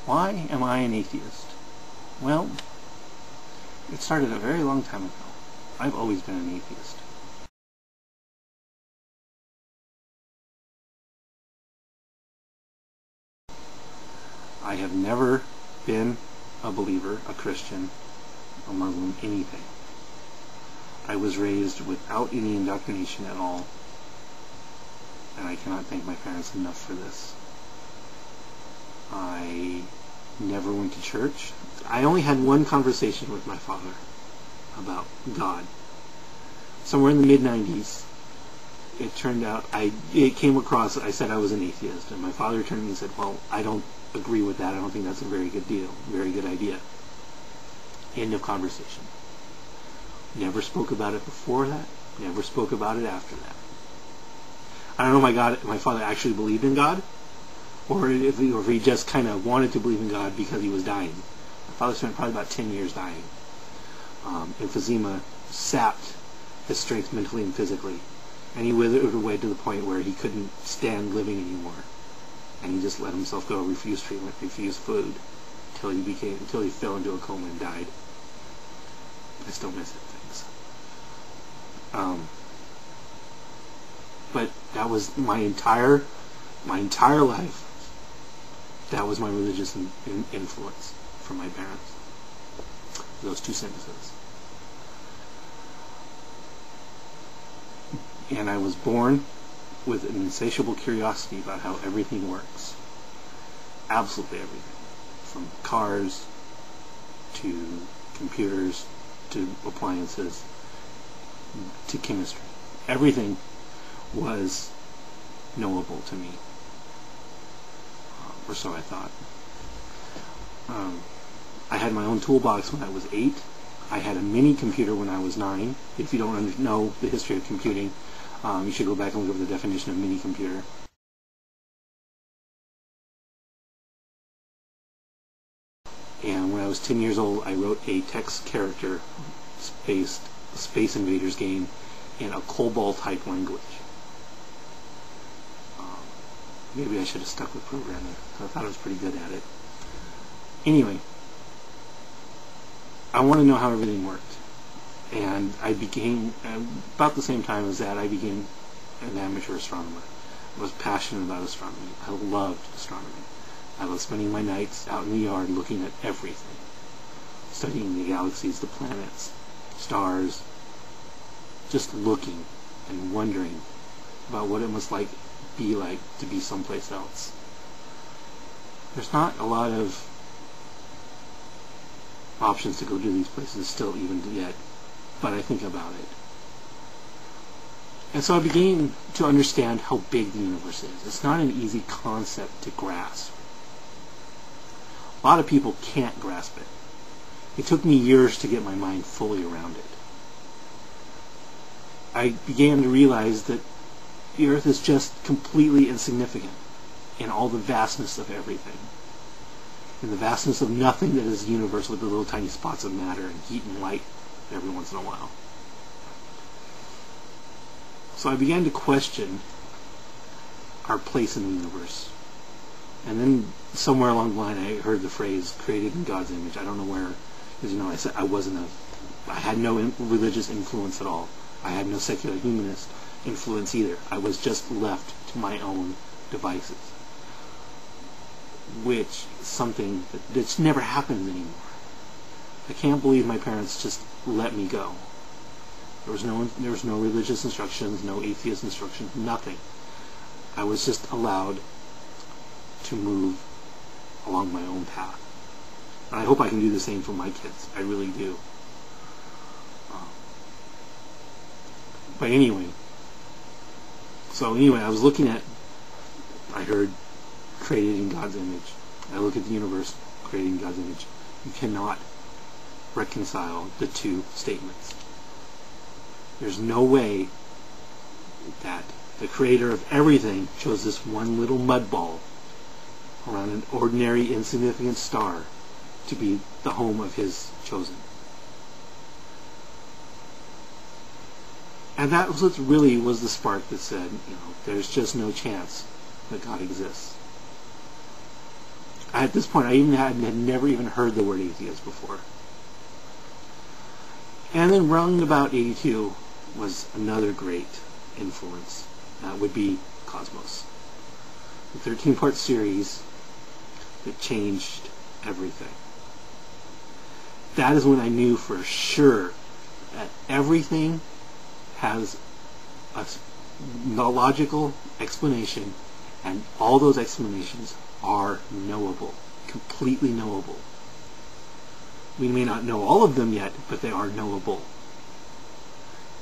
Why am I an atheist? Well, it started a very long time ago. I've always been an atheist. I have never been a believer, a Christian, a Muslim, anything. I was raised without any indoctrination at all, and I cannot thank my parents enough for this. I never went to church. I only had one conversation with my father about God. Somewhere in the mid-90s, it turned out, it came across, I said I was an atheist, and my father turned to me and said, well, I don't agree with that. I don't think that's a very good deal, very good idea. End of conversation. Never spoke about it before that, never spoke about it after that. I don't know if my father actually believed in God, or if he just kind of wanted to believe in God because he was dying. My father spent probably about 10 years dying. Emphysema sapped his strength mentally and physically, and he withered away to the point where he couldn't stand living anymore, and he just let himself go, refused treatment, refused food, until he fell into a coma and died. I still miss it, things. But that was my entire life. That was my religious influence from my parents. Those two sentences. And I was born with an insatiable curiosity about how everything works. Absolutely everything. From cars to computers to appliances to chemistry. Everything was knowable to me. Or so I thought. I had my own toolbox when I was 8. I had a mini computer when I was 9. If you don't know the history of computing, you should go back and look up the definition of mini computer. And when I was 10 years old, I wrote a text character-based Space Invaders game in a COBOL-type language. Maybe I should have stuck with programming. I thought I was pretty good at it. Anyway, I want to know how everything worked. And I became, about the same time as that, I became an amateur astronomer. I was passionate about astronomy. I loved astronomy. I was spending my nights out in the yard looking at everything. Studying the galaxies, the planets, stars. Just looking and wondering about what it must be like to be someplace else. There's not a lot of options to go to these places still even yet, but I think about it. And so I began to understand how big the universe is. It's not an easy concept to grasp. A lot of people can't grasp it. It took me years to get my mind fully around it. I began to realize that the Earth is just completely insignificant in all the vastness of everything. In the vastness of nothing that is the universe with the little tiny spots of matter and heat and light every once in a while. So I began to question our place in the universe. And then somewhere along the line I heard the phrase, created in God's image. I don't know where, because I said I had no religious influence at all. I had no secular humanist influence either. I was just left to my own devices, which is something that's never happened anymore. I can't believe my parents just let me go. There was no religious instructions, no atheist instructions, nothing. I was just allowed to move along my own path. And I hope I can do the same for my kids. I really do. But anyway, I was looking at, I heard created in God's image. I look at the universe, created in God's image. You cannot reconcile the two statements. There's no way that the creator of everything chose this one little mud ball around an ordinary, insignificant star to be the home of his chosen. And that was what really was the spark that said, there's just no chance that God exists. At this point, I had never even heard the word atheist before. And then round about 82 was another great influence. That would be Cosmos. The 13-part series that changed everything. That is when I knew for sure that everything has a logical explanation, and all those explanations are knowable, completely knowable. We may not know all of them yet, but they are knowable.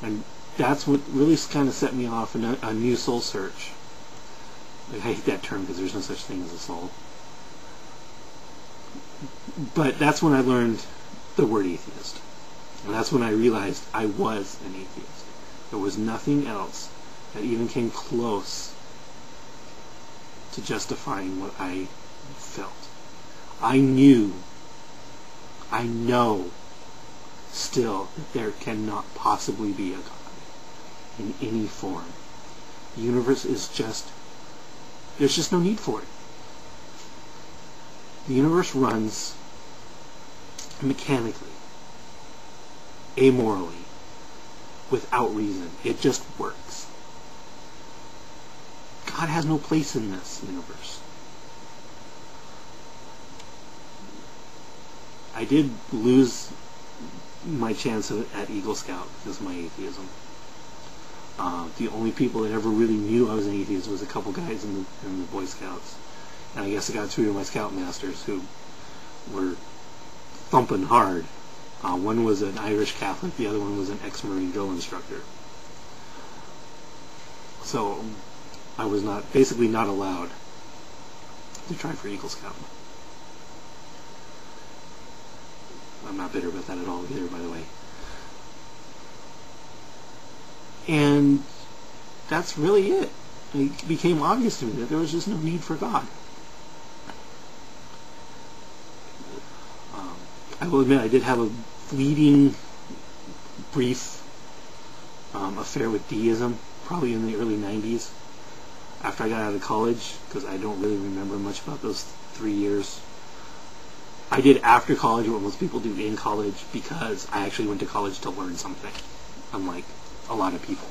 And that's what really kind of set me off in a new soul search. I hate that term because there's no such thing as a soul. But that's when I learned the word atheist. And that's when I realized I was an atheist. There was nothing else that even came close to justifying what I felt. I know still that there cannot possibly be a God in any form. The universe is there's just no need for it. The universe runs mechanically, amorally, without reason. It just works. God has no place in this universe. I did lose my chance at Eagle Scout because of my atheism. The only people that ever really knew I was an atheist was a couple guys in the Boy Scouts. And I guess I got through to my Scoutmasters who were thumping hard. One was an Irish Catholic, the other one was an ex-Marine drill instructor. So I was basically not allowed to try for Eagle Scout. I'm not bitter about that at all either, by the way. And that's really it. It became obvious to me that there was just no need for God. I will admit I did have a fleeting, brief affair with deism, probably in the early 90s, after I got out of college, because I don't really remember much about those 3 years. I did after college what most people do in college, because I actually went to college to learn something, unlike a lot of people.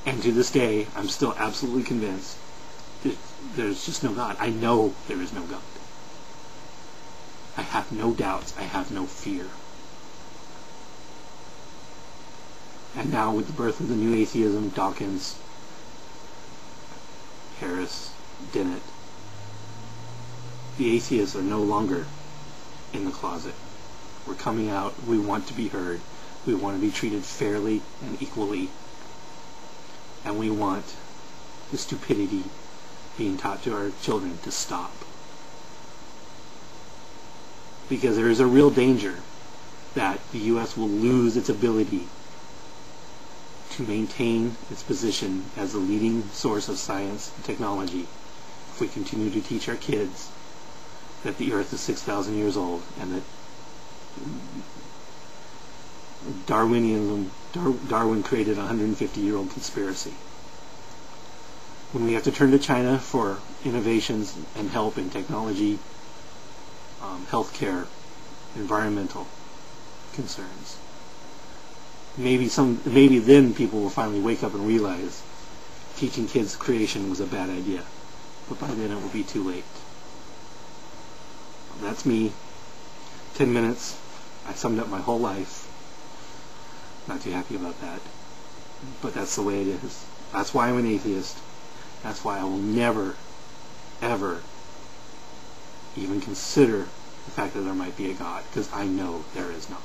And to this day, I'm still absolutely convinced that there's just no God. I know there is no God. I have no doubts. I have no fear. And now with the birth of the new atheism, Dawkins, Harris, Dennett, the atheists are no longer in the closet. We're coming out. We want to be heard. We want to be treated fairly and equally. And we want the stupidity being taught to our children to stop. Because there is a real danger that the U.S. will lose its ability to maintain its position as the leading source of science and technology if we continue to teach our kids that the Earth is 6,000 years old and that Darwin created a 150-year-old conspiracy. When we have to turn to China for innovations and help in technology, healthcare, environmental concerns, maybe then people will finally wake up and realize teaching kids creation was a bad idea. But by then it will be too late. That's me. 10 minutes. I summed up my whole life. Not too happy about that. But that's the way it is. That's why I'm an atheist. That's why I will never, ever even consider the fact that there might be a God, because I know there is not.